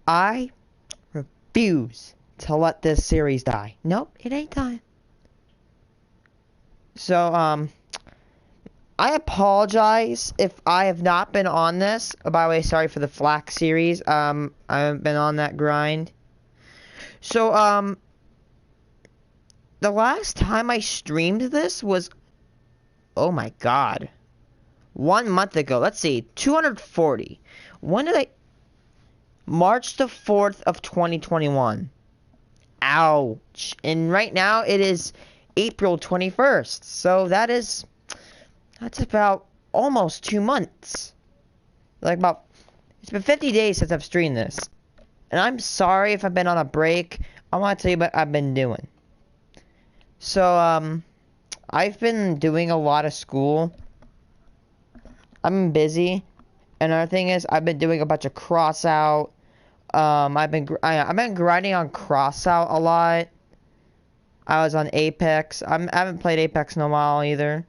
I refuse to let this series die. Nope, it ain't dying. So, I apologize if I have not been on this. Oh, by the way, sorry for the Flack series. I haven't been on that grind. So, the last time I streamed this was, oh my god, 1 month ago. Let's see, 240. When did I? March the 4th of 2021. Ouch. And right now it is April 21st. So that's about almost 2 months. It's been 50 days since I've streamed this. And I'm sorry if I've been on a break. I want to tell you what I've been doing. So, I've been doing a lot of school. I've been busy. Another thing is, I've been doing a bunch of crossout. I've been grinding on crossout a lot. I was on Apex. I haven't played Apex in a while either.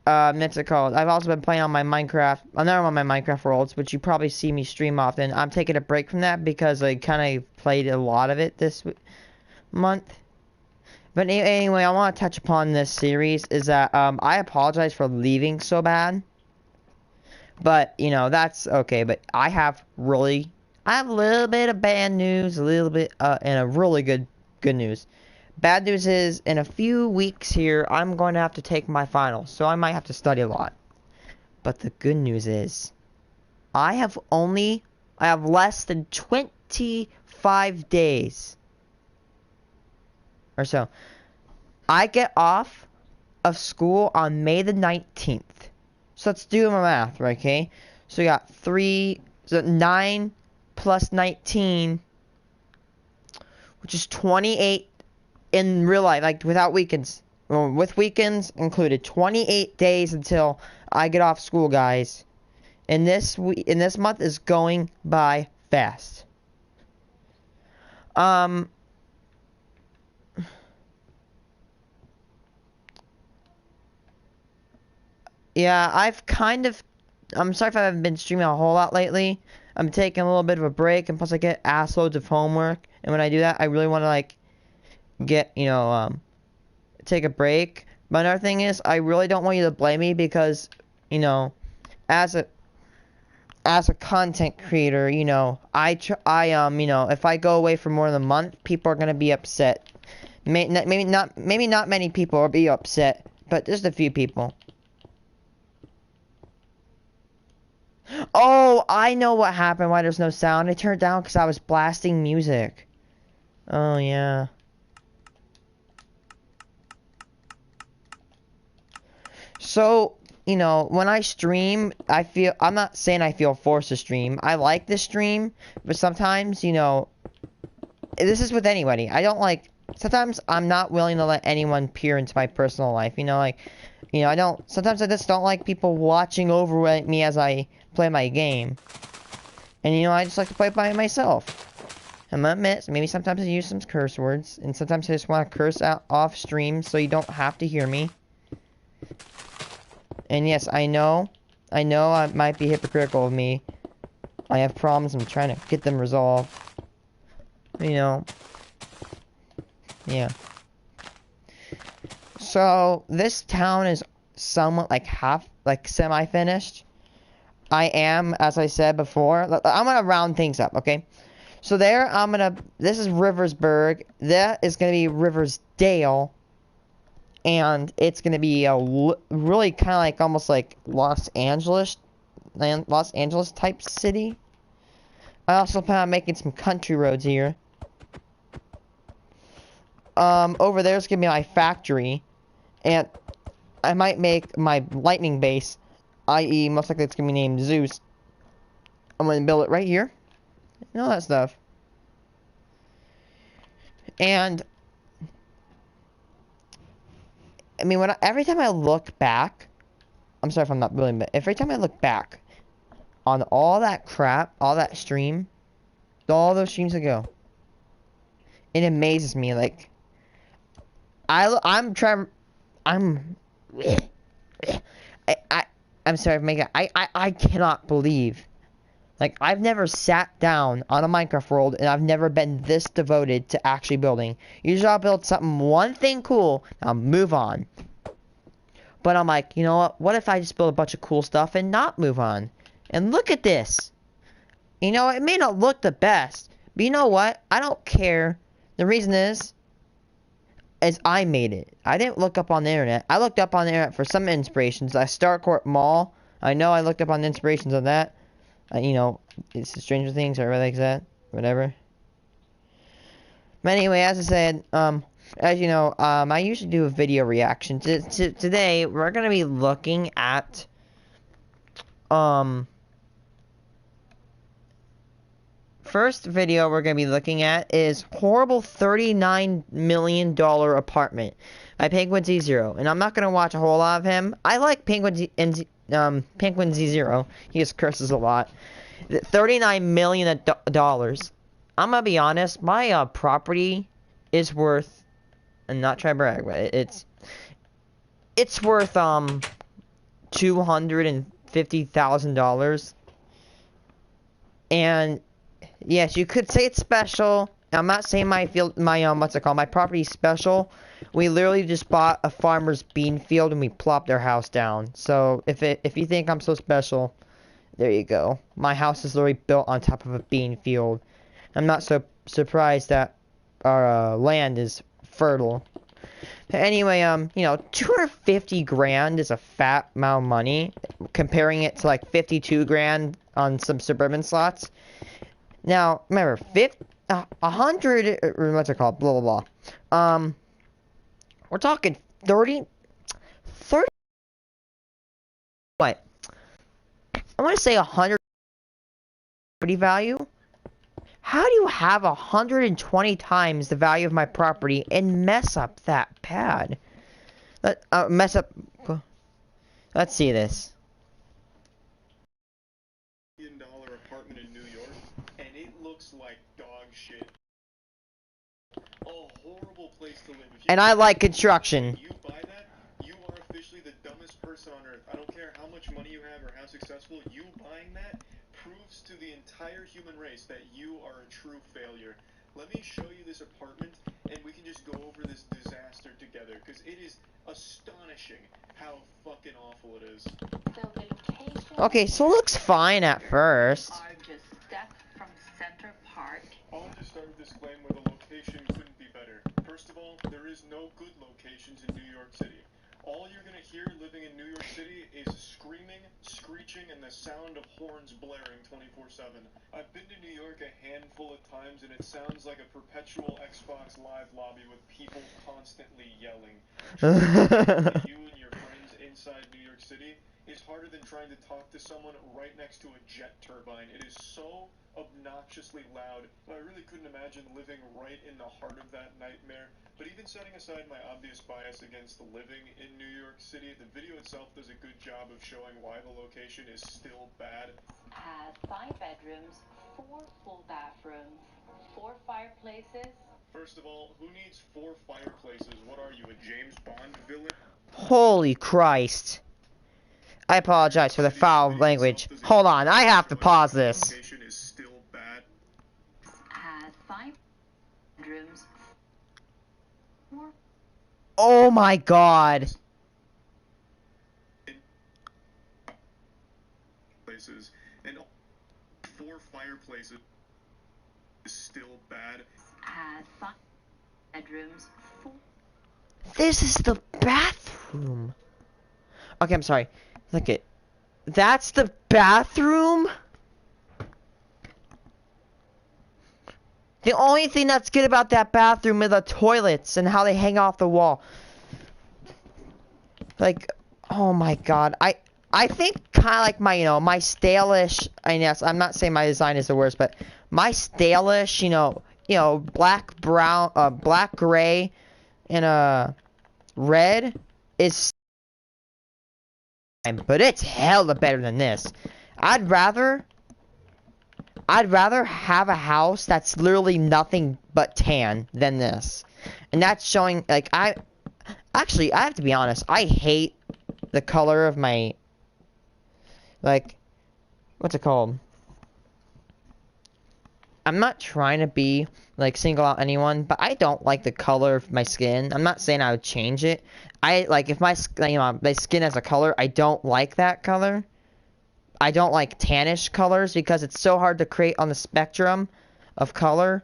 What's it called? I've also been playing on my Minecraft, another one of my Minecraft worlds, which you probably see me stream often. I'm taking a break from that because I kind of played a lot of it this month. But anyway, I want to touch upon this series is that, I apologize for leaving so bad. But, you know, that's okay. But I have a little bit of bad news, a little bit, and a really good news. Bad news is, in a few weeks here, I'm going to have to take my finals, so I might have to study a lot. But the good news is, I have less than 25 days or so. I get off of school on May the 19th. So let's do my math, right, okay? So we got 9 plus 19, which is 28 in real life, like without weekends. Well, with weekends included, 28 days until I get off school, guys. And this month is going by fast. Yeah, I'm sorry if I haven't been streaming a whole lot lately. I'm taking a little bit of a break, and plus I get ass loads of homework. And when I do that, I really want to, like, take a break. But another thing is, I really don't want you to blame me because, you know, as a content creator, you know, if I go away for more than a month, people are gonna be upset. Maybe not many people will be upset, but just a few people. Oh, I know what happened, why there's no sound. I turned it down because I was blasting music. Oh, yeah. So, you know, when I stream, I'm not saying I feel forced to stream. I like to stream, but sometimes, you know, this is with anybody. Sometimes I'm not willing to let anyone peer into my personal life. You know, like, you know, sometimes I just don't like people watching over me as I play my game. And, you know, I just like to play by myself. I'm gonna admit, maybe sometimes I use some curse words, and sometimes I just want to curse out off stream so you don't have to hear me. And yes, I know I might be hypocritical of me. I have problems, I'm trying to get them resolved. You know. Yeah. So, this town is somewhat semi-finished. I am, as I said before, I'm gonna round things up, okay? So this is Riversburg, that is gonna be Riversdale, and it's gonna be a really kind of like, almost like Los Angeles type city. I also plan on making some country roads here. Over there's gonna be my factory, and I might make my lightning base, i.e. most likely it's gonna be named Zeus. I'm gonna build it right here, and all that stuff. And I mean, every time I look back, I'm sorry if I'm not really, but every time I look back on all that crap, all that stream, all those streams ago, it amazes me. Like, I'm I'm sorry, Mega. I cannot believe. Like, I've never sat down on a Minecraft world, and I've never been this devoted to actually building. Usually I'll build something, one thing cool, and I'll move on. But I'm like, you know what? What if I just build a bunch of cool stuff and not move on? And look at this. You know, it may not look the best, but you know what? I don't care. The reason is I made it. I didn't look up on the internet. I looked up on the internet for some inspirations. Starcourt Mall. I know I looked up on the inspirations on that. You know, it's Stranger Things or like that. Whatever. But anyway, as I said, as you know, I usually do a video reaction. Today, we're going to be looking at, first video we're going to be looking at is Horrible $39 Million Apartment by Penguin Z0. And I'm not going to watch a whole lot of him. I like Penguin Z0. He just curses a lot. $39 million. I'm going to be honest, my property is worth, and not try to brag, but it's worth $250,000. And yes, you could say it's special. I'm not saying my property's special. We literally just bought a farmer's bean field and we plopped our house down. So if you think I'm so special, there you go. My house is literally built on top of a bean field. I'm not so surprised that our land is fertile. Anyway, you know, 250 grand is a fat amount of money, comparing it to like 52 grand on some suburban slots. Now, remember, 100, what's it called? Blah, blah, blah. We're talking 30, what? I want to say 100 property value. How do you have 120 times the value of my property and mess up that bad? Let's see this. $1 apartment in New York, and it looks like dog shit. A horrible place to live. And I like construction. You buy that, you are officially the dumbest person on earth. I don't care how much money you have or how successful. You buying that proves to the entire human race that you are a true failure. Let me show you this apartment, and we can just go over this disaster together, because it is astonishing how fucking awful it is. Okay, so it looks fine at first. Are just steps from Center Park. I'll just start with this claim where the location couldn't be better. First of all, there is no good locations in New York City. All you're gonna hear living in New York City is screaming, screeching, and the sound of horns blaring 24/7. I've been to New York a handful of times, and it sounds like a perpetual Xbox Live lobby with people constantly yelling. You and your friends inside New York City is harder than trying to talk to someone right next to a jet turbine. It is so obnoxiously loud. I really couldn't imagine living right in the heart of that nightmare. But even setting aside my obvious bias against living in New York City, the video itself does a good job of showing why the location is still bad. Has 5 bedrooms, 4 full bathrooms, 4 fireplaces. First of all, who needs 4 fireplaces? What are you, a James Bond villain? Holy Christ. I apologize for the foul language. Hold on, I have to pause this. Location is still bad. Has 5 bedrooms, 4. Oh my god. Places and 4 fireplaces is still bad. Has 5 bedrooms, 4. This is the bathroom. Okay, I'm sorry. Look it. That's the bathroom? The only thing that's good about that bathroom are the toilets and how they hang off the wall. Like, oh my god. I think kind of like my, you know, my stalish, I guess, I'm not saying my design is the worst, but my stalish, you know, black, brown, black, gray, and, red is, but it's hella better than this. I'd rather have a house that's literally nothing but tan than this. And that's showing, like, I have to be honest, I hate the color of my like, what's it called? I'm not trying to be, like, single out anyone, but I don't like the color of my skin. I'm not saying I would change it. Like, if my skin has a color, I don't like that color. I don't like tannish colors because it's so hard to create on the spectrum of color.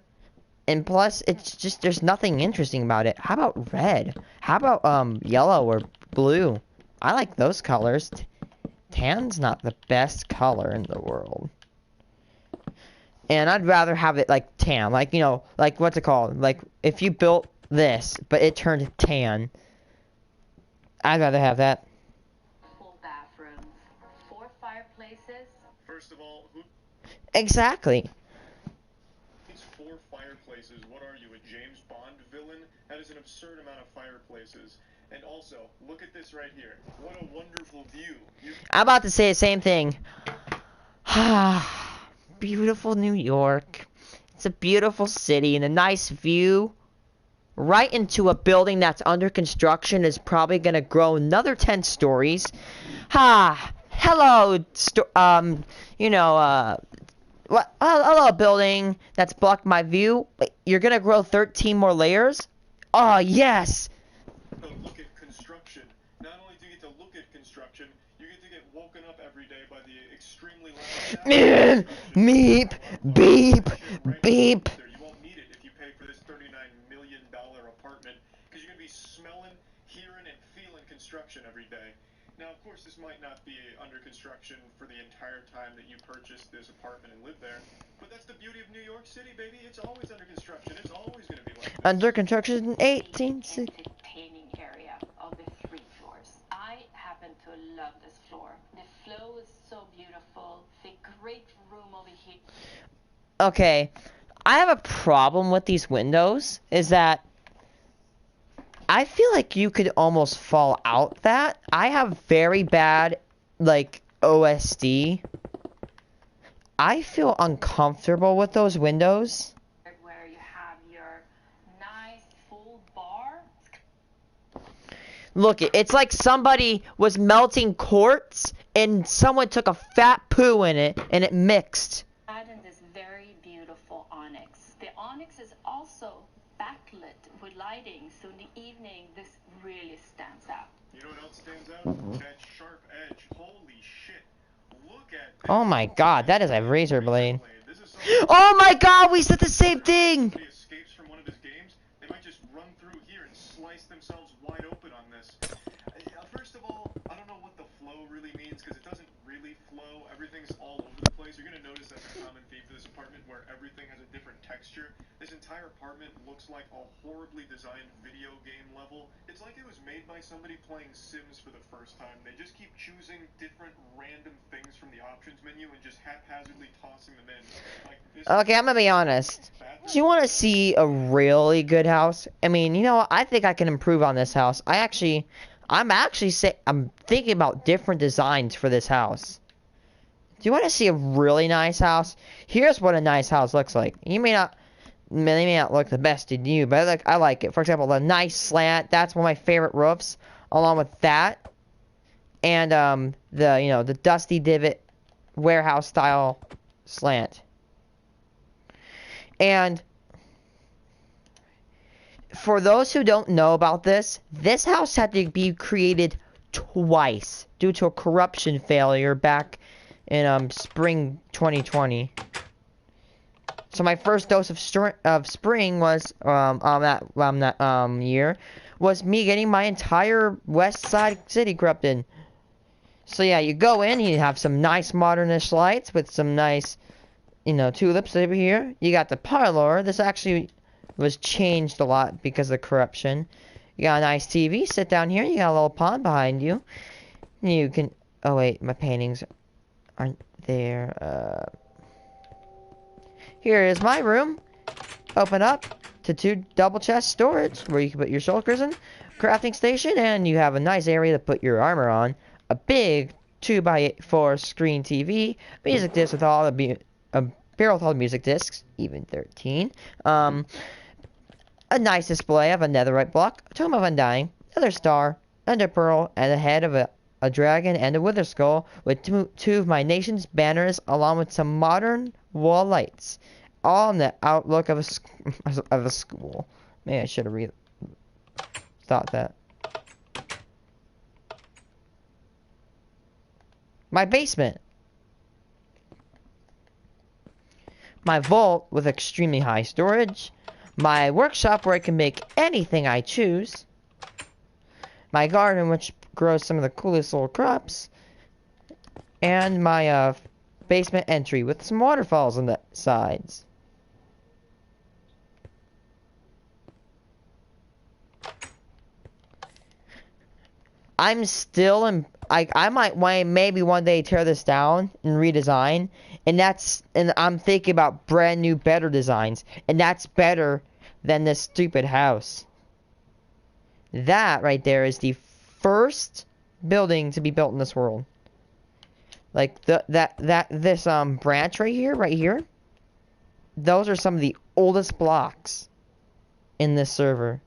And plus, it's just, there's nothing interesting about it. How about red? How about, yellow or blue? I like those colors. Tan's not the best color in the world. And I'd rather have it like tan, like, you know, like, what's it called? Like, if you built this, but it turned tan, I'd rather have that. Full bathrooms, 4 fireplaces. First of all, who Exactly. needs 4 fireplaces? What are you, a James Bond villain? That is an absurd amount of fireplaces. And also, look at this right here. What a wonderful view. I'm about to say the same thing. Beautiful New York. It's a beautiful city and a nice view. Right into a building that's under construction is probably gonna grow another 10 stories. Hello, hello, building that's blocked my view. Wait, you're gonna grow 13 more layers? Oh, yes! Look at construction. Not only do you get to look at construction, you get to get woken up every day by the extremely loud Meep, beep, beep. You won't need it if you pay for this $39 million apartment, because you're going to be smelling, hearing, and feeling construction every day. Now, of course, this might not be under construction for the entire time that you purchased this apartment and live there, but that's the beauty of New York City, baby. It's always under construction. It's always going to be like this. Under construction in 1860. Entertaining area of the 3 floors. I happen to love this floor. The flow is so beautiful. The great room over here. Okay, I have a problem with these windows, is that I feel like you could almost fall out that. I have very bad, like, OSD. I feel uncomfortable with those windows. Where you have your nice full bar. Look, it's like somebody was melting quartz and someone took a fat poo in it and it mixed. And this very beautiful onyx. The onyx is also backlit with lighting, so in the evening this really stands out. You know what else stands out? That sharp edge. Holy shit. Look at this. Oh my god, that is a razor blade. This is something Oh my god, we said the same thing! somebody escapes from one of his games, they might just run through here and slice themselves wide open on this. First of all, I don't know what the flow really means, because it doesn't really flow. Everything's all over the place. You're going to notice that's a common theme for this apartment, where everything has a different texture. This entire apartment looks like a horribly designed video game level. It's like it was made by somebody playing Sims for the first time. They just keep choosing different random things from the options menu and just haphazardly tossing them in. Like this. Okay, I'm gonna be honest. Do you want to see a really good house? I mean, you know what? I think I can improve on this house. I'm thinking about different designs for this house. Do you want to see a really nice house? Here's what a nice house looks like. They may not look the best to you, but I like it. For example, the nice slant. That's one of my favorite roofs. Along with that, and the dusty divot warehouse style slant. And for those who don't know about this house had to be created twice due to a corruption failure back in spring 2020. So my first dose of spring was that year was me getting my entire west side city corrupted. So yeah, you go in, you have some nice modernish lights with some nice, tulips over here. You got the parlor. This actually was changed a lot because of corruption. You got a nice TV. Sit down here. You got a little pond behind you. You can. Oh wait, my paintings aren't there. Here is my room. Open up to 2 double chest storage where you can put your shulkers in. Crafting station, and you have a nice area to put your armor on. A big 2x4 screen TV. Music disc with all the barrel with all the music discs, even 13. A nice display of a netherite block, a tome of undying, another star, ender pearl, and the head of a a dragon, and a wither skull with two of my nation's banners, along with some modern wall lights, all in the outlook of a school. Maybe I should have thought that. My basement. My vault with extremely high storage. My workshop where I can make anything I choose. My garden, which grows some of the coolest little crops. And my basement entry with some waterfalls on the sides. I'm still in. I might maybe one day tear this down and redesign, and I'm thinking about brand new, better designs, and that's better than this stupid house. That right there is the first building to be built in this world. Like this branch right here. Those are some of the oldest blocks in this server.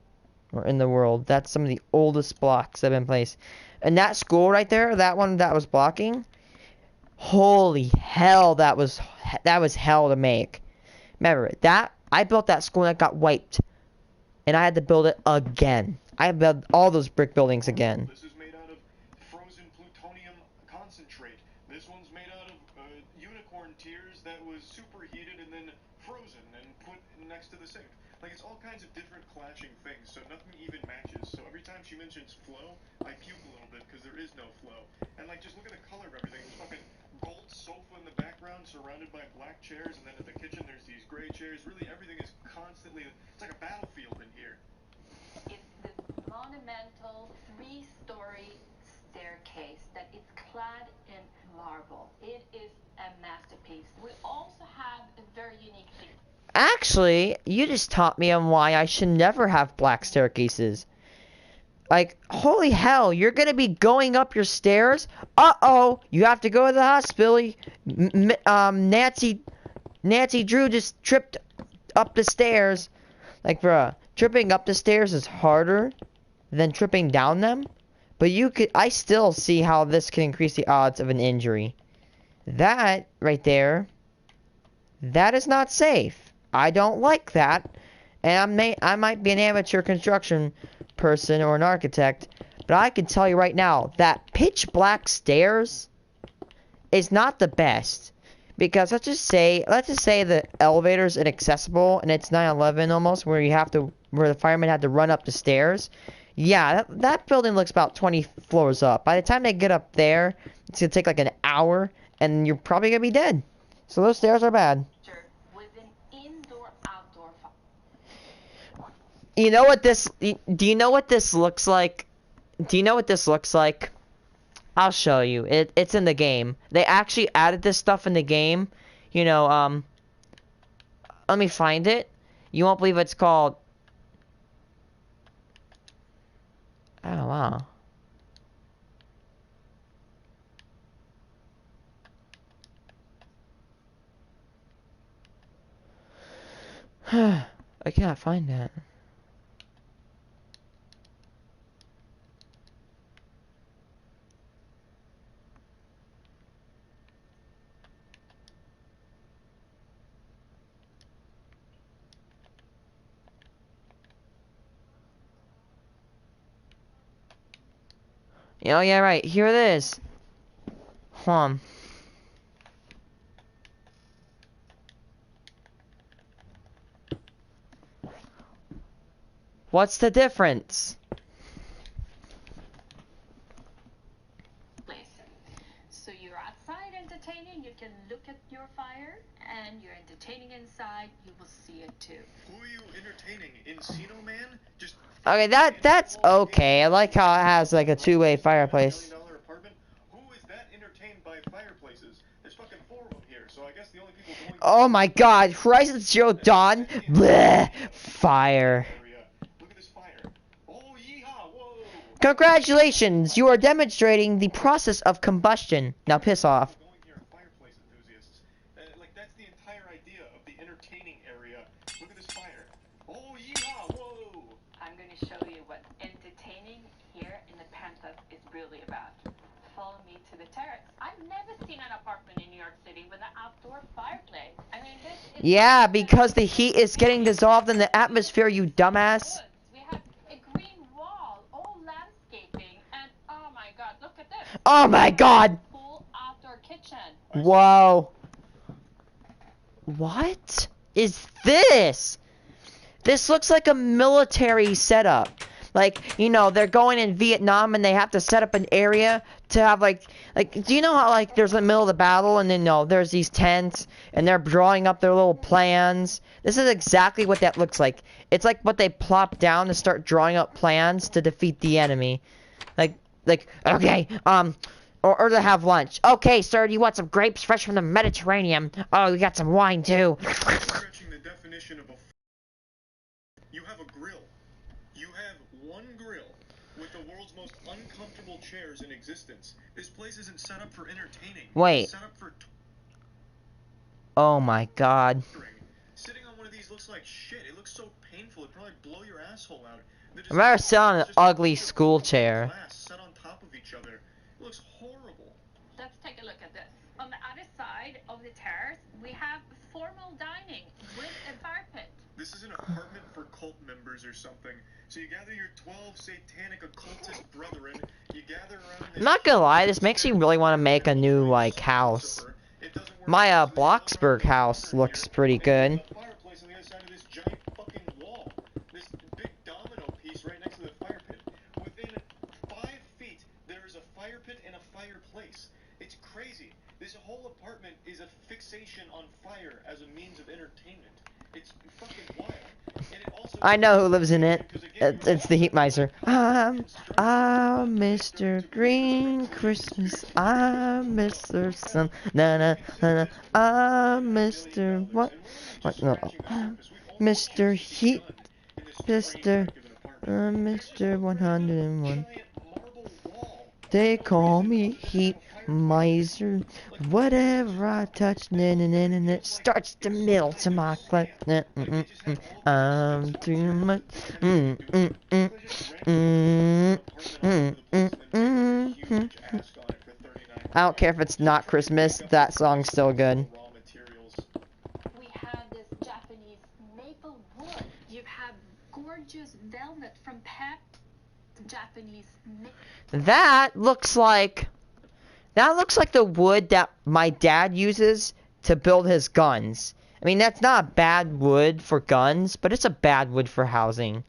Or in the world. That's some of the oldest blocks that have been placed. And that school right there, that one that was blocking, holy hell, that was hell to make. Remember, I built that school and it got wiped. And I had to build it again. I built all those brick buildings again. This is made out of frozen plutonium concentrate. This one's made out of unicorn tears that was superheated and then frozen and put next to the sink. Like, it's all kinds of different clashing things, so nothing even matches. So every time she mentions flow, I puke a little bit because there is no flow. And like, just look at the color of everything. There's fucking gold sofa in the background surrounded by black chairs, and then at the kitchen there's these gray chairs. Really, everything is constantly, it's like a battlefield in here. It's this monumental 3-story staircase that is clad in marble. It is a masterpiece. We also have a very unique thing. Actually, you just taught me on why I should never have black staircases. Like, holy hell, you're gonna be going up your stairs? Uh-oh, you have to go to the hospital. Nancy Drew just tripped up the stairs. Like, bruh, tripping up the stairs is harder than tripping down them. But I still see how this can increase the odds of an injury. That, right there, that is not safe. I don't like that, and I might be an amateur construction person or an architect, but I can tell you right now that pitch black stairs is not the best, because let's just say the elevator's inaccessible and it's 9/11 almost, where the firemen had to run up the stairs. Yeah, that building looks about 20 floors up. By the time they get up there, it's gonna take like an hour, and you're probably gonna be dead. So those stairs are bad. You know what this? Do you know what this looks like? Do you know what this looks like? I'll show you. It's in the game. They actually added this stuff in the game. You know, let me find it. You won't believe what it's called. Oh, wow. I cannot find that. Oh, yeah, right. Here it is. What's the difference? So you're outside entertaining, you can look at your fire, and you're entertaining inside, you will see it too. Who are you entertaining? Encino Man? Just Okay, that's okay. I like how it has like a two-way fireplace. $1 million apartment? Who is that entertained by fireplaces? There's fucking 4 of them here, so I guess the only people going. Oh my God! Horizon Zero Dawn. Bleh. Fire. Look at this fire. Oh, yeehaw! Whoa! Congratulations! You are demonstrating the process of combustion. Now piss off. Going here are fireplace enthusiasts. Like, that's the entire idea of the entertaining area. Look at this fire. Oh, yeehaw! Whoa! I'm going to show you what entertaining here in the penthouse is really about. terrace. I've never seen an apartment in New York City with an outdoor fireplace. I mean, this is Yeah, because the heat is getting dissolved in the atmosphere, you dumbass. woods. We have a green wall, all landscaping, and oh my god, look at this. Oh my god! Full outdoor kitchen. Whoa. What is this? This looks like a military setup. Like, you know, they're going in Vietnam and they have to set up an area to have like, do you know how like there's the middle of the battle and then there's these tents and they're drawing up their little plans? This is exactly what that looks like. It's like what they plop down to start drawing up plans to defeat the enemy. Like, okay, or to have lunch. Okay, sir, do you want some grapes fresh from the Mediterranean? Oh, we got some wine too. Stretching the definition of a you have a grill. You have one grill with the world's most uncomfortable chairs in existence. This place isn't set up for entertaining. Wait. It's set up for Oh my god. Sitting on one of these looks like shit. It looks so painful. It'd probably blow your asshole out. I'm ever sit on an ugly school chair. Set on top of each other. It looks horrible. Let's take a look at this. On the other side of the terrace, we have formal dining with a fire pit. This is an apartment for cult members or something. So you gather your 12 satanic occultist brethren, you gather around I'm not gonna lie, this makes me really want to make a new, like, house. My, Bloxburg house looks pretty good. Fireplace on the other side of this giant fucking wall. This big domino piece right next to the fire pit. Within 5 feet, there is a fire pit and a fireplace. It's crazy. This whole apartment is a fixation on fire as a means of entertainment. It's fucking wild. And it also I know who lives in it. It's the Heat Miser. I'm Mr. Green Christmas. I'm Mr. Sun. Na na na na. I'm Mr. What? No. Mr. Heat. Mr. 101. They call me Heat Miser. Whatever I touch, it starts to melt to my cleft. I'm too much. I don't care if it's not Christmas. That song's still good. We have this Japanese maple wood. You have gorgeous velvet from Pep. Japanese. That looks like the wood that my dad uses to build his guns. I mean, that's not a bad wood for guns, but it's a bad wood for housing.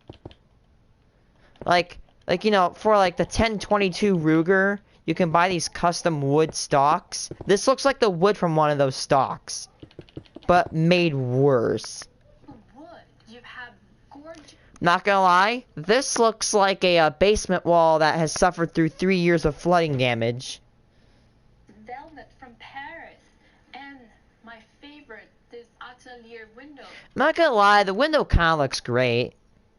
Like you know, for like the 1022 Ruger, you can buy these custom wood stocks. This looks like the wood from one of those stocks, but made worse. Wood. You have gorgeous. Not gonna lie, this looks like a basement wall that has suffered through 3 years of flooding damage. Velvet from Paris, and my favorite, this Atelier window. Not gonna lie, the window kinda looks great, It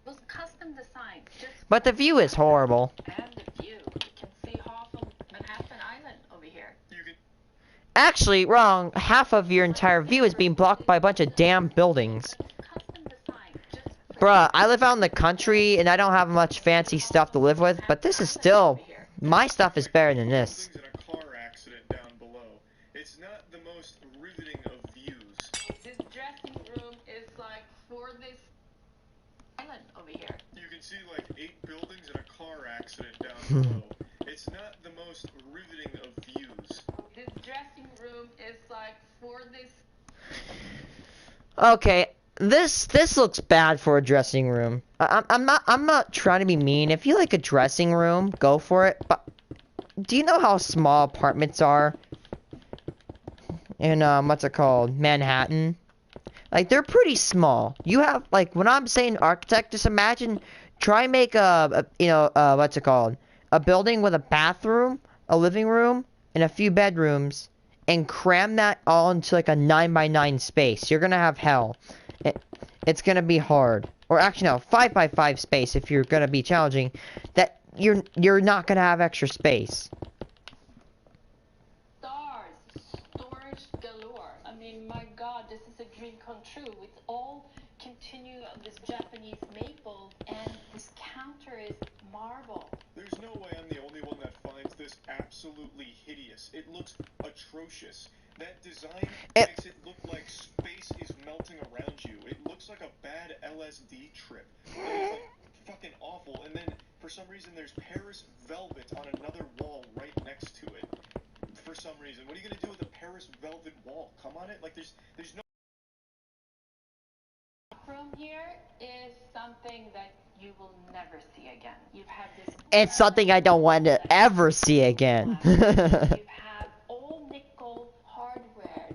was custom designed. but the view is horrible. And the view, you can see half of Manhattan Island over here. Actually, wrong. Half of your entire view is being blocked by a bunch of damn buildings. Custom designed. Just Bruh, I live out in the country and I don't have much fancy stuff to live with, but this is still, my stuff is better than this. In a car accident down below. It's not the most riveting of views. this dressing room is like for this island over here. You can see like 8 buildings and a car accident down below. It's not the most riveting of views. This dressing room is like for this. Okay, this looks bad for a dressing room. I'm not trying to be mean. If you like a dressing room, go for it. But do you know how small apartments are in what's it called, Manhattan? Like, they're pretty small. You have, like, when I'm saying architect, just imagine, try and make what's it called, a building with a bathroom, a living room, and a few bedrooms, and cram that all into like a 9x9 space. You're gonna have hell. It's gonna be hard. Or actually no, 5x5 space if you're gonna be challenging. That you're not gonna have extra space. Stars, storage galore. I mean, my God, this is a dream come true. It's all continue of this Japanese maple, and this counter is marble. There's no way I'm the only one that finds this this absolutely hideous. It looks atrocious. That design makes it look like space is melting around you. It looks like a bad LSD trip. It's like fucking awful. And then for some reason there's Paris velvet on another wall right next to it. For some reason, what are you gonna do with a Paris velvet wall? Come on it? Like there's no. Room here is something that you will never see again. You've had this. It's something I don't want to ever see again. You have all nickel hardware.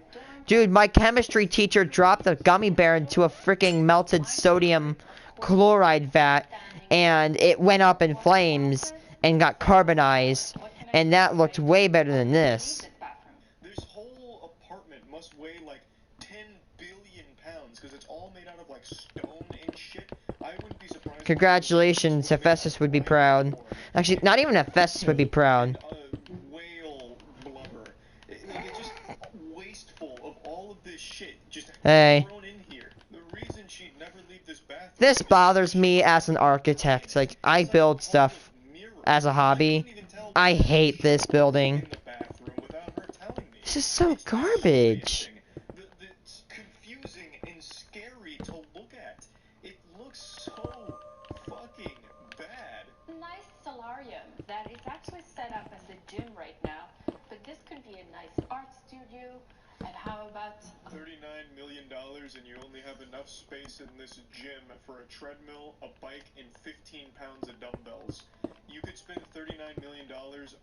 Dude, my chemistry teacher dropped a gummy bear into a freaking melted sodium chloride vat, and it went up in flames and got carbonized, and that looked way better than this. This whole apartment must weigh like 10 billion pounds because it's all made out of like stone and shit. I wouldn't be surprised. Congratulations, Hephaestus would be proud. Actually, not even Hephaestus would be proud. Whale blubber. It's just wasteful of all of this shit just Hey. thrown in here. The reason she'd never leave this bathroom. This bothers me as an architect. Like, I build stuff as a hobby. I hate this building. This is so garbage. It's confusing and scary to look at. It looks so fucking bad. Nice solarium that is actually set up as a gym right now, but this could be a nice art studio. And how about $39 million and you only have enough space in this gym for a treadmill, a bike, and 15 pounds of dumbbells. You could spend $39 million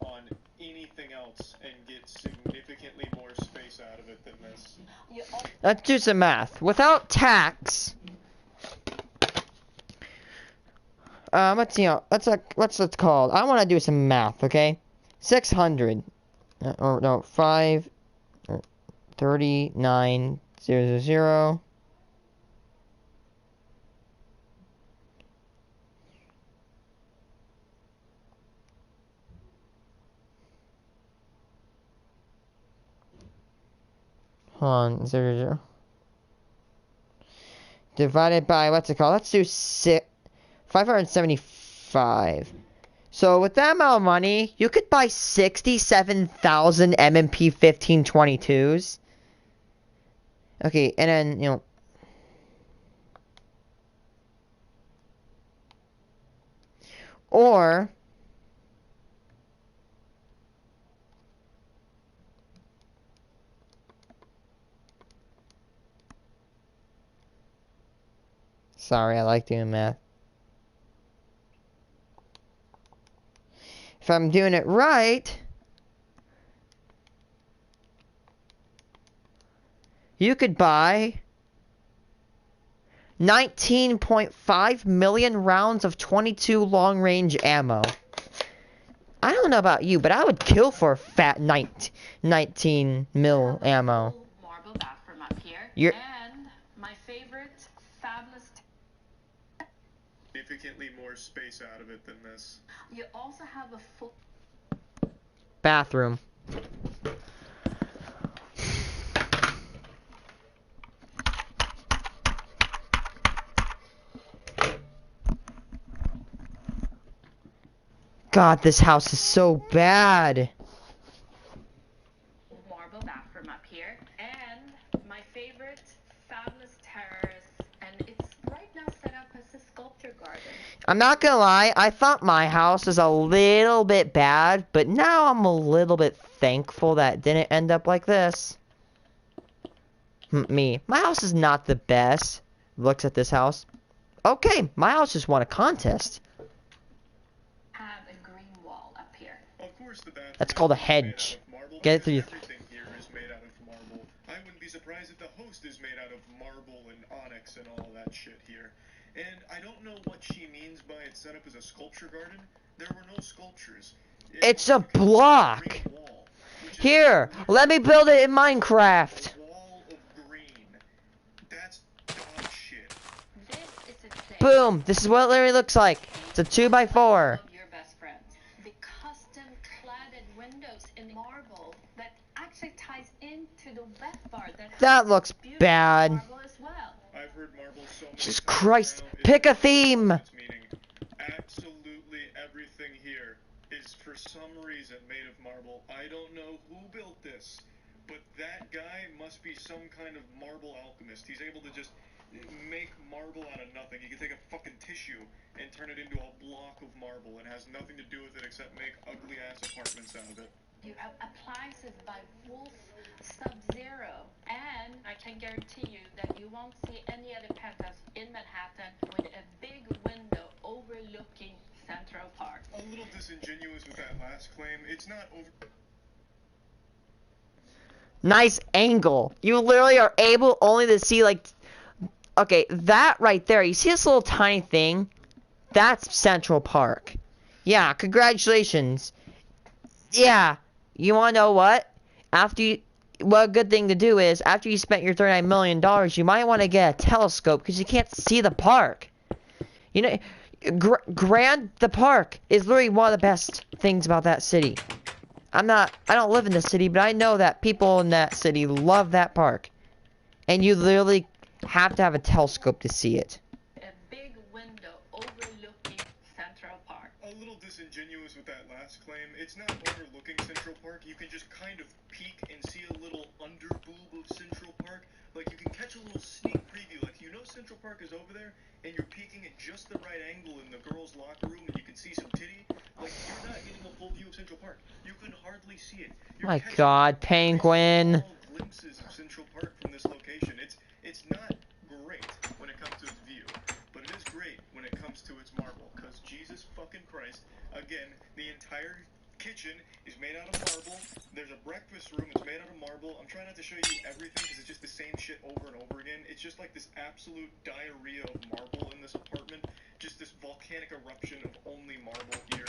on anything else and get significantly more space out of it than this. Let's do some math. Without tax, let's see. Let's call. I want to do some math. Okay, 600. Or no, 5. 39,000. Hold on, 0. Divided by, what's it called? Let's do 575. So with that amount of money, you could buy 67,000 M&P 1522s. Okay, and then, you know. Or sorry, I like doing math. If I'm doing it right, you could buy 19.5 million rounds of 22 long-range ammo. I don't know about you, but I would kill for a fat 19 mil ammo. marble bathroom up here? And my favorite, fabulous. Significantly more space out of it than this. You also have a full bathroom. God, this house is so bad. marble bathroom up here, and my favorite, fabulous terrace, and it's right now set up as a sculpture garden. I'm not gonna lie, I thought my house was a little bit bad, but now I'm a little bit thankful that it didn't end up like this. My house is not the best. Looks at this house. Okay, my house just won a contest. Have a green wall up here. Of course, the bathroom That's called a hedge. Get it through. Everything here is made out of marble. I wouldn't be surprised if the host is made out of marble and onyx and all that shit here. And I don't know what she means by it's set up as a sculpture garden. There were no sculptures. It's a block. Here, let me build it in Minecraft. Wall of green. That's dog shit. This is a thing. Boom. This is what it literally looks like. It's a 2x4. Of your best friend. The custom cladded windows in marble that actually ties into the wet bar. That looks bad. Marble as well. I've heard marble so many Jesus times Christ. now, Pick a it's theme. its meaning. Absolutely everything here is for for some reason made of marble. I don't know who built this, but that guy must be some kind of marble alchemist. He's able to just make marble out of nothing. He can take a fucking tissue and turn it into a block of marble, and has nothing to do with it except make ugly-ass apartments out of it. You have appliances by Wolf Sub-Zero, and I can guarantee you that you won't see any other penthouse in Manhattan with a big window overlooking Central Park. A little disingenuous with that last claim. It's not over... Nice angle. You literally are able only to see, like... Okay, that right there. You see this little tiny thing? That's Central Park. Yeah, congratulations. Yeah. You wanna know what? What a good thing to do is, after you spent your $39 million, you might want to get a telescope, because you can't see the park. You know, the park is literally one of the best things about that city. I don't live in the city, but I know that people in that city love that park. And you literally have to have a telescope to see it. A big window overlooking Central Park. A little disingenuous with that last claim. It's not overlooking Central Park. You can just kind of peek and see a little under boob of Central Park. Like, you can catch a little sneak preview. Like, you know Central Park is over there, and you're peeking at just the right angle in the girls' locker room, and you can see some titty. Like, you're not getting a full view of Central Park. You can hardly see it. My God, Penguin. Glimpses of Central Park from this location. It's not great when it comes to its view, but it is great when it comes to its marble. Because Jesus fucking Christ, again, the entire kitchen is made out of marble. There's a breakfast room, it's made out of marble. I'm trying not to show you everything because it's just the same shit over and over again. It's just like this absolute diarrhea of marble in this apartment. Just this volcanic eruption of only marble here.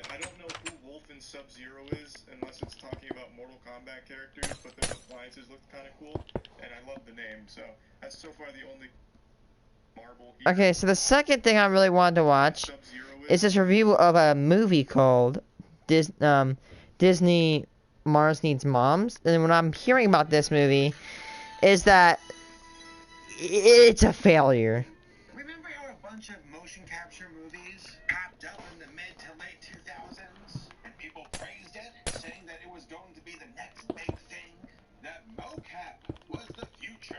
I don't know who Wolf and Sub-Zero is, unless it's talking about Mortal Kombat characters, but their appliances look kind of cool, and I love the name, so that's so far the only marble here. Okay, so the second thing I really wanted to watch is this review of a movie called Disney Mars Needs Moms. And when I'm hearing about this movie, is that it's a failure. Remember how a bunch of motion capture movies popped up in the mid to late 2000s? And people praised it, saying that it was going to be the next big thing? That mocap was the future.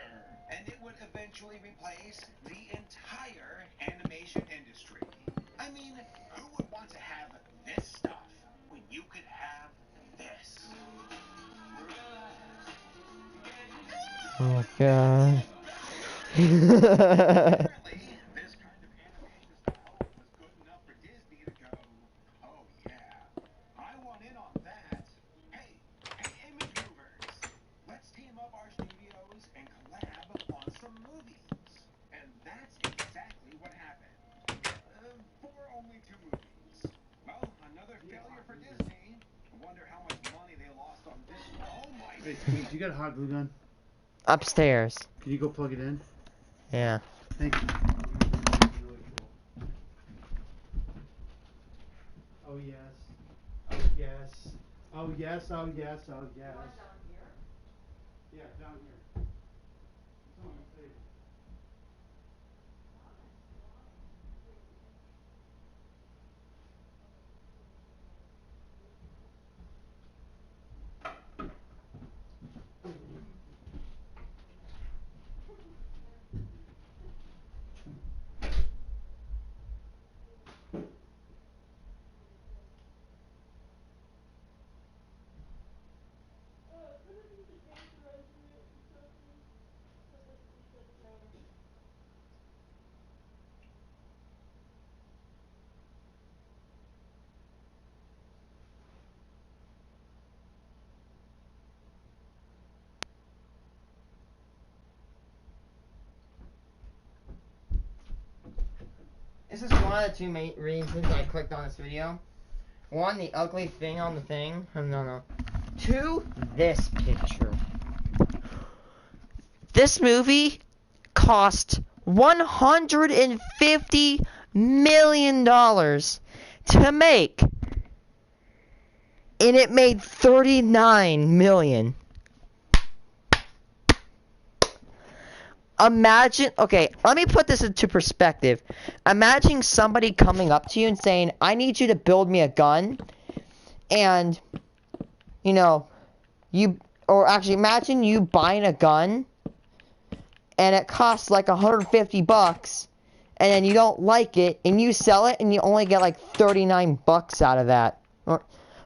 And it would eventually replace the entire animation industry. I mean, who would want to have this stuff when you could have this? Oh, God. Apparently, this kind of animation style was good enough for Disney to go, oh yeah, I want in on that. Hey, image movers, let's team up our studios and collab on some movies. And that's exactly what happened. For only 2 movies. Well, another failure for Disney. I wonder how much money they lost on this. Oh my Hey, you got a hot glue gun? Upstairs. Can you go plug it in? Yeah. Thank you. Oh yes. Oh yes. Oh yes. Oh yes. Oh yes. Yeah, down here. Someone say it. This is one of the 2 main reasons I clicked on this video. 1, the ugly thing on the thing. No. 2, this picture. This movie cost $150 million to make. And it made $39 million. Imagine, okay, let me put this into perspective. Imagine somebody coming up to you and saying, I need you to build me a gun and, you know, or actually imagine you buying a gun, and it costs like $150, and then you don't like it, and you sell it, and you only get like $39 out of that.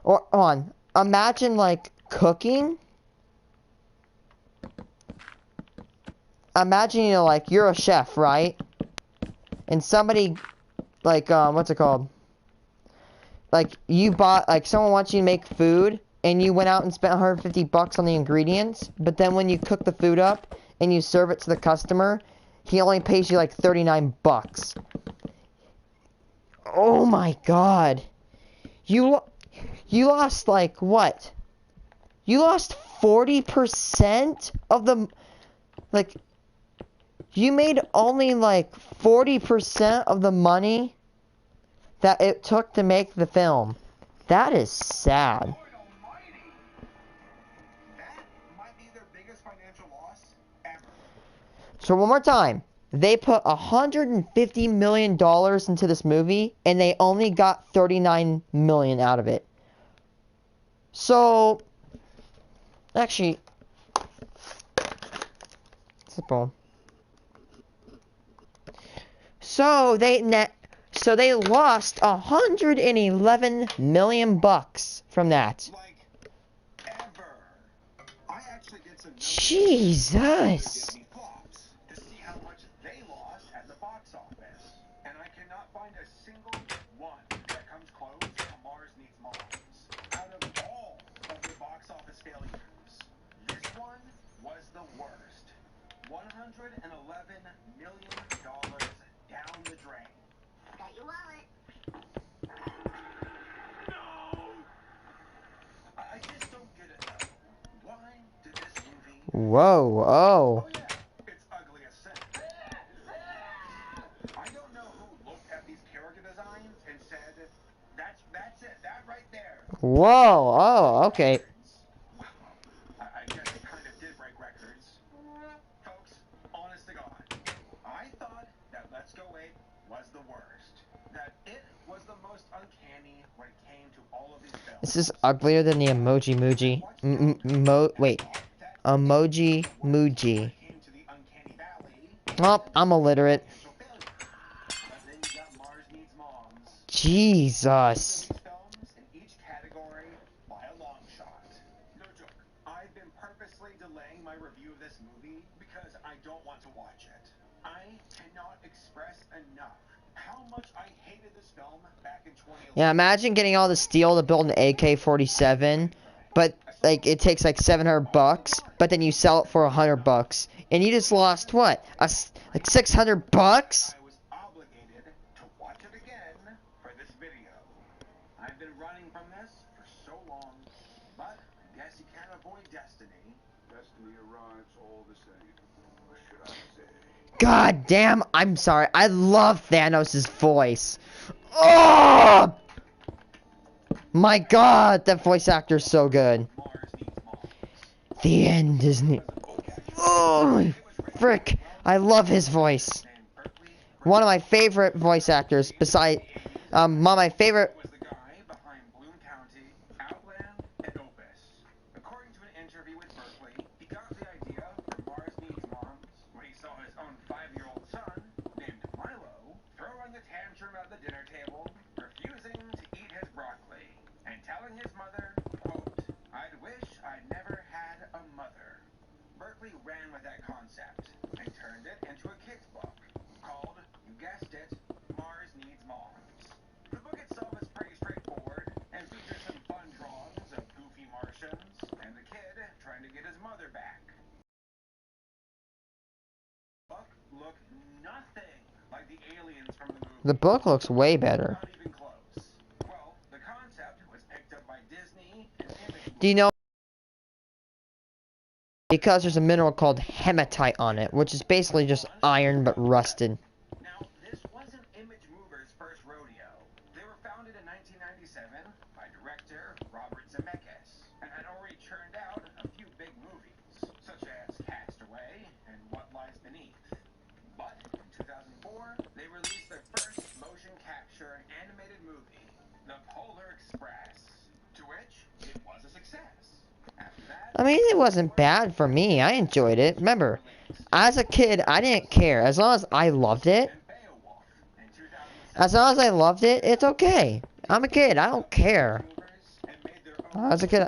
Or imagine like cooking. Imagine, you know, like you're a chef, right? And somebody, like, what's it called? Like, you bought, like, someone wants you to make food, and you went out and spent $150 on the ingredients, but then when you cook the food up, and you serve it to the customer, he only pays you, like, $39. Oh my god. You lost, like, what? You lost 40% of the, like, you made only, like, 40% of the money that it took to make the film. That is sad. Lord almighty! That might be their biggest financial loss ever. So one more time. They put $150 million into this movie, and they only got $39 million out of it. So, actually, simple. So they lost $111 million from that. Like, ever. I actually did some Jesus. Disney flops to see how much they lost at the box office. And I cannot find a single one that comes close to Mars Needs Moms. Out of all of the box office failures, this one was the worst. $111 million down the drain. Got your wallet. No! I just don't get it though. Why did this movie... Whoa, oh. Oh yeah, it's ugly as sin. I don't know who looked at these character designs and said, that's it, that right there. Whoa, oh, okay. Wow. I guess it kind of did break records. Folks, honest to God, I thought that Let's Go Ape was the worst. That it was the most uncanny when it came to all of these films. This is uglier than the Emoji Muji. Wait. Emoji Muji. Oh, I'm illiterate. Jesus. Films in each category by a long shot. No joke. I've been purposely delaying my review of this movie because I don't want to watch it. I cannot express enough how much I hated this film back in 2011. Yeah, imagine getting all the steel to build an AK-47, but like it takes like $700, but then you sell it for $100, and you just lost what? Like $600? I was obligated to watch it again for this video. I've been running from this for so long, but I guess you can't avoid destiny. Destiny arrives all the same. Or should I say? God damn, I'm sorry. I love Thanos' voice. Oh! My god, that voice actor's so good. Mars Needs Moms. The end is near. Oh, frick. I love his voice. One of my favorite voice actors, besides, one of my favorite. Was the guy behind Bloom County, Outland, and Opus. According to an interview with Berkeley, he got the idea for Mars Needs Moms when he saw his own 5-year-old son, named Milo, throwing a tantrum at the dinner table, refusing to eat his broccoli, and telling his mother, quote, "I'd wish I'd never had a mother." Berkeley ran with that concept and turned it into a kid's book called, you guessed it, Mars Needs Moms. The book itself is pretty straightforward and features some fun drawings of goofy Martians and the kid trying to get his mother back. The book looked nothing like the aliens from the movie. The book looks way better. Not even close. Well, the concept was picked up by Disney and Image. Do you know? Because there's a mineral called hematite on it, which is basically just iron but rusted. Now, this wasn't Image Movers' first rodeo. They were founded in 1997 by director Robert Zemeckis and had already churned out a few big movies, such as Castaway and What Lies Beneath. But in 2004, they released their first motion capture animated movie, The Polar Express, to I mean, it wasn't bad for me. I enjoyed it. Remember, as a kid, I didn't care. As long as I loved it, as long as I loved it, it's okay. I'm a kid. I don't care. As a kid,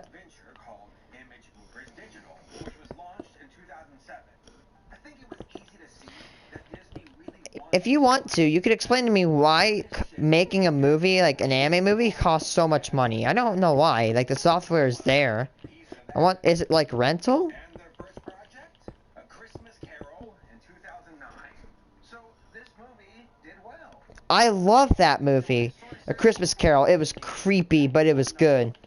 if you want to, you could explain to me why making a movie, like an anime movie, costs so much money. I don't know why. Like, the software is there. Is it like rental? And their first project, A Christmas Carol in 2009. So this movie did well. I love that movie. A Christmas Carol. It was creepy, but it was good.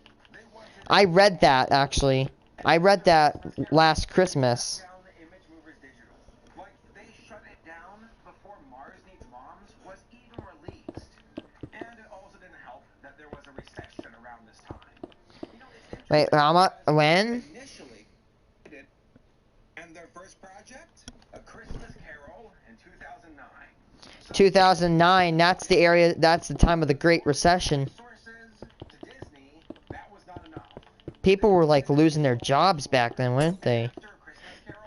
I read that, actually. I read that last Christmas. Down the Image Movers Digital. Like, they shut it down before Mars Needs Moms was even released. And it also didn't help that there was a recession around this time. You know, it's Wait, how much? When? initially did, and their first project, A Christmas Carol in 2009. 2009. That's the area. That's the time of the Great Recession. Sources to Disney, that was not enough. People were like losing their jobs back then, weren't they? After A Christmas Carol,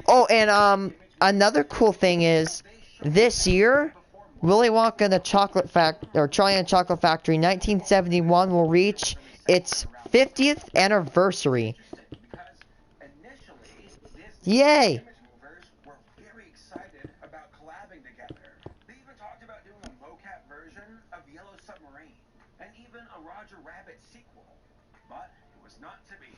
they Oh, and another cool thing is, this year, Willy Wonka and the Charlie and the Chocolate Factory 1971 will reach its 50th anniversary. because initially Disney Yay! Image Movers were very excited about collabing together. They even talked about doing a mocap version of Yellow Submarine and even a Roger Rabbit sequel. But it was not to be.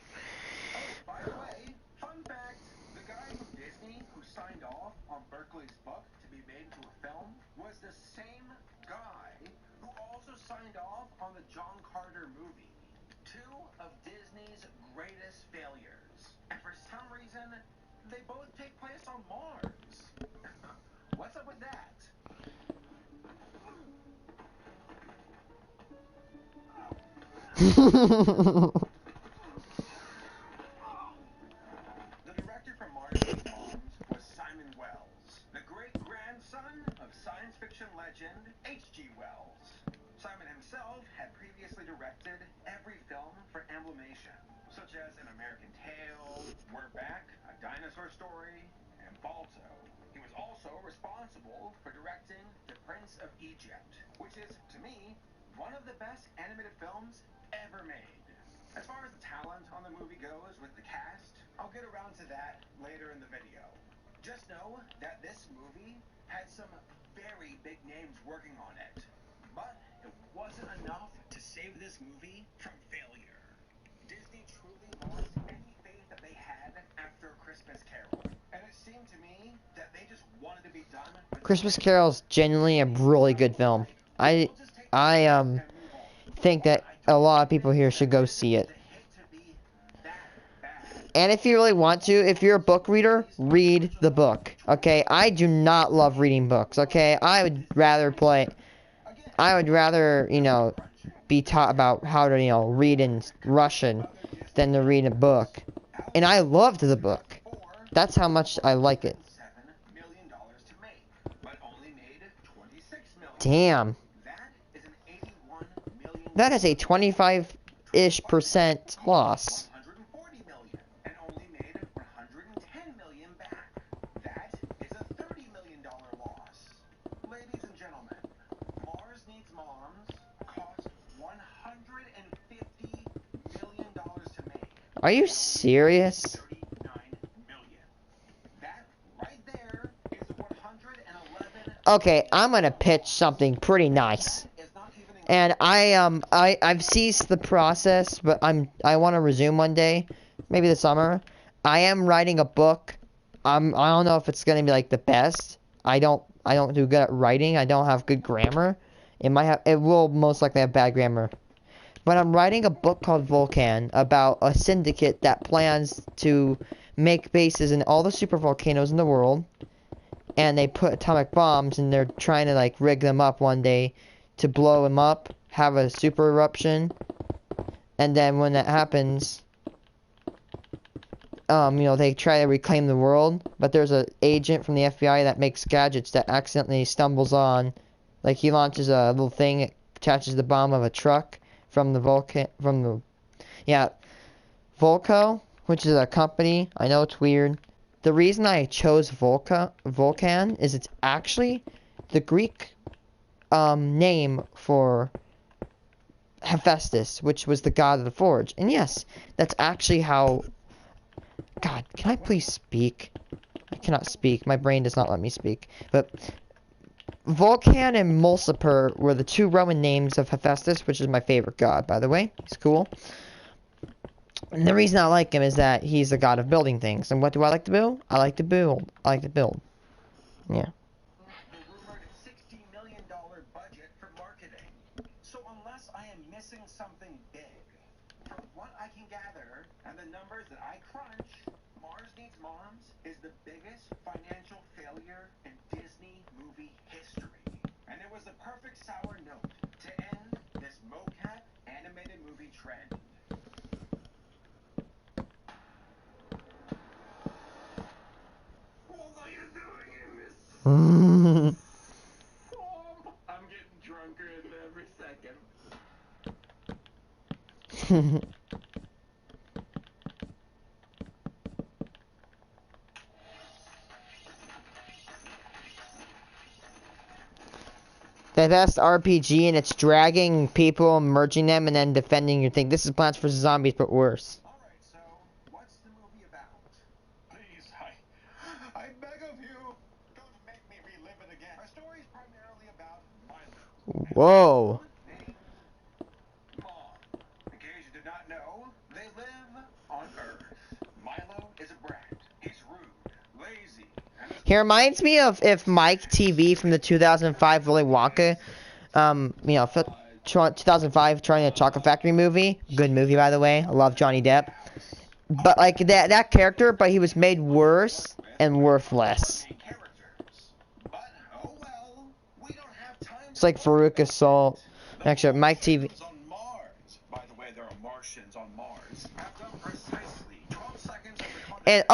Oh, by the way, fun fact, the guy from Disney who signed off on Berkeley's book to be made into a film was the same guy who also signed off on the John Carter movie. Two of Disney's greatest failures. And for some reason, they both take place on Mars. What's up with that? The director for Mars Needs Moms was Simon Wells, the great-grandson of science fiction legend H.G. Wells. Simon himself had previously directed every film for Amblimation, such as An American Tail, We're Back, A Dinosaur Story, and Balto. He was also responsible for directing The Prince of Egypt, which is, to me, one of the best animated films ever made. As far as the talent on the movie goes with the cast, I'll get around to that later in the video. Just know that this movie had some very big names working on it, but it wasn't enough to save this movie from failure. Disney truly lost any faith that they had after A Christmas Carol, and it seemed to me that they just wanted to be done with Christmas Carol is genuinely a really good film. I think that a lot of people here should go see it. And if you really want to, if you're a book reader, read the book. Okay, I do not love reading books. Okay, I would rather, you know, be taught about how to, you know, read in Russian than to read a book. And I loved the book. That's how much I like it. $7 million to make, but only made $26 million. Damn. That is an $81 million. That is a 25-ish% loss. $140 million and only made $110 million back. That is a $30 million loss. Ladies and gentlemen, Mars Needs Moms cost $150 million to make. Are you serious? $39 million. That right there is 111. Okay, I'm gonna pitch something pretty nice. Is not even And I've ceased the process, but I want to resume one day, maybe this summer. I am writing a book. I don't know if it's gonna be like the best. I don't do good at writing. I don't have good grammar. It will most likely have bad grammar. But I'm writing a book called Volcan about a syndicate that plans to make bases in all the supervolcanoes in the world, and they put atomic bombs, and they're trying to like rig them up one day to blow them up, have a super eruption, and then when that happens, you know, they try to reclaim the world, but there's an agent from the FBI that makes gadgets that accidentally stumbles on, like he launches a little thing, it attaches the bomb of a truck from the Volco, which is a company. I know it's weird. The reason I chose Vulcan is it's actually the Greek name for Hephaestus, which was the god of the forge. And yes, that's actually how... God, can I please speak? I cannot speak. My brain does not let me speak. But Vulcan and Mulciper were the two Roman names of Hephaestus, which is my favorite god, by the way. He's cool. And the reason I like him is that he's the god of building things. And what do I like to build? I like to build. I like to build. Yeah. The rumored $60 million budget for marketing. So unless I am missing something big, from what I can gather and the numbers that I crunch, Mars Needs Moms is the biggest financial failure in Disney movie history. And it was the perfect sour note to end this mocap animated movie trend. What are you doing in this? I'm getting drunker every second. The best RPG, and it's dragging people, merging them, and then defending your thing. This is Plants vs. Zombies, but worse. Alright, so what's the movie about? Please, I beg of you, don't make me relive it again. Our story is primarily about Milo. Whoa. Named Mom. In case you did not know, they live on Earth. Milo is a brat. He's rude, lazy, and He reminds me of if Mike TV from the 2005 Willy Wonka, 2005 Charlie and the Chocolate Factory movie. Good movie, by the way. I love Johnny Depp. But like that character, but he was made worse and worthless. main characters. But oh well, we don't have time. It's like Farouk Assault. Actually, Mike TV. On Mars. By the way, there are Martians on Mars. Have done precisely 12 seconds of the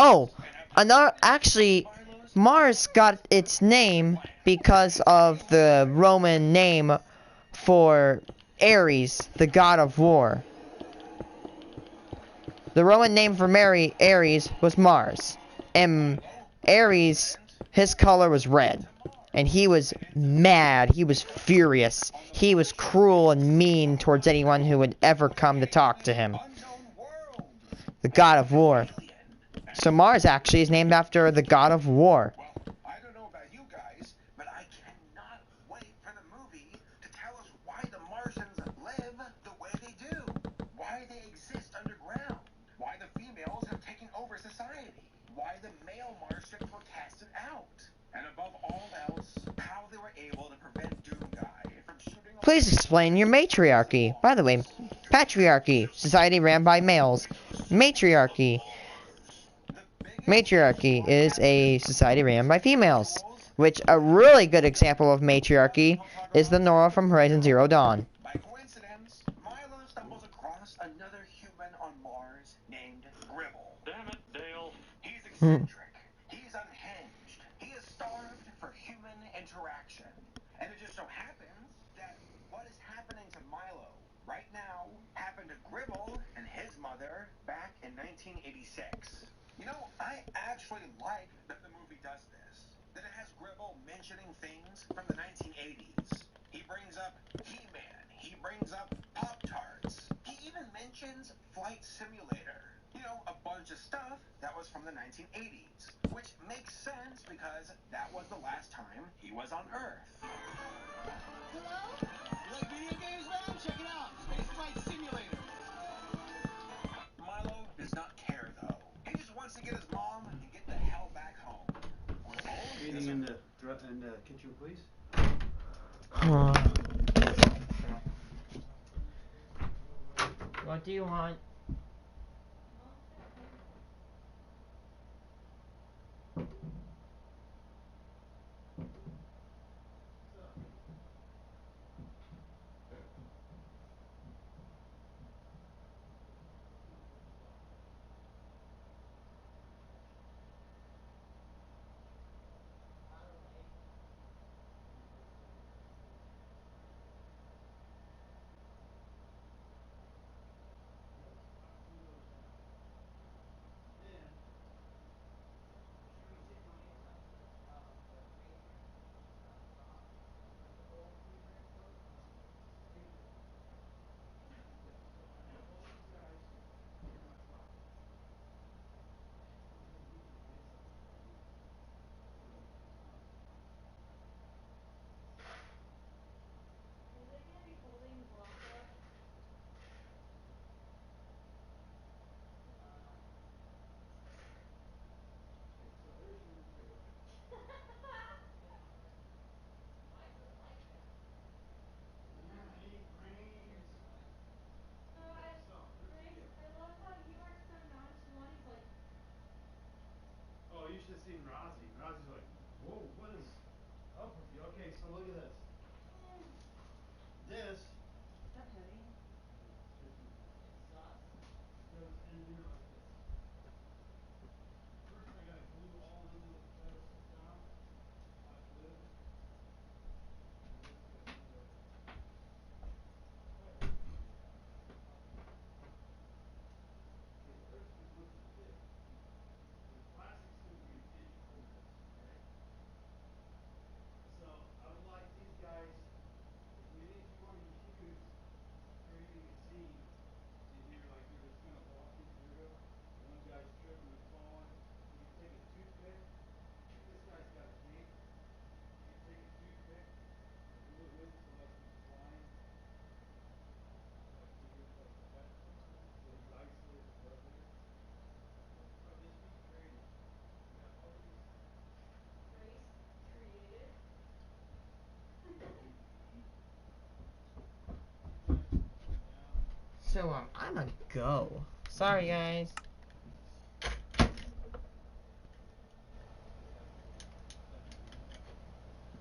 And actually, Mars got its name because of the Roman name for Ares, the god of war. The Roman name for Ares was Mars. And Ares, his color was red. And he was mad. He was furious. He was cruel and mean towards anyone who would ever come to talk to him. The god of war. So Mars actually is named after the god of war. Well, I don't know about you guys, but I cannot wait for the movie to tell us why the Martians live the way they do. Why they exist underground. Why the females have taken over society. Why the male Martians were casted out. And above all else, how they were able to prevent Doomguy from shooting... Please explain your matriarchy. By the way, patriarchy, society ran by males. Matriarchy. Matriarchy is a society ran by females. Which, a really good example of matriarchy is the Nora from Horizon Zero Dawn. By coincidence, Milo stumbles across another human on Mars named Gribble. Damn it, Dale. He's eccentric. He's unhinged. He is starved for human interaction. And it just so happens that what is happening to Milo right now happened to Gribble and his mother back in 1986. You know, I actually like that the movie does this. That it has Gribble mentioning things from the 1980s. He brings up He-Man. He brings up Pop-Tarts. He even mentions Flight Simulator. You know, a bunch of stuff that was from the 1980s. Which makes sense because that was the last time he was on Earth. Hello? You like video games, man? Check it out. Space Flight Simulator. Milo does not care, though. He just wants to get his mom and get the hell back home. Meeting in the kitchen, please. What do you want? should have seen Rozzy. Rozzy's like, whoa, what is up with you? Okay, so look at this. This Stop moving. goes in here like this. First, I gotta glue all the little pedestals down. Hot glue. And this goes in there. Okay, first we put the bit. The plastic's gonna be an inch from this, okay? So I would like these guys, if you want to use creating a scene in here, like you're just kind of walking through, one guy's tripping and falling, you can take a toothpick, like this guy's got a cape, you can take a toothpick and glue it in so like he's flying, like he is like that, so he's isolated above there. So just be creative. We got all these. Rayce created. So I'm a go. Sorry guys.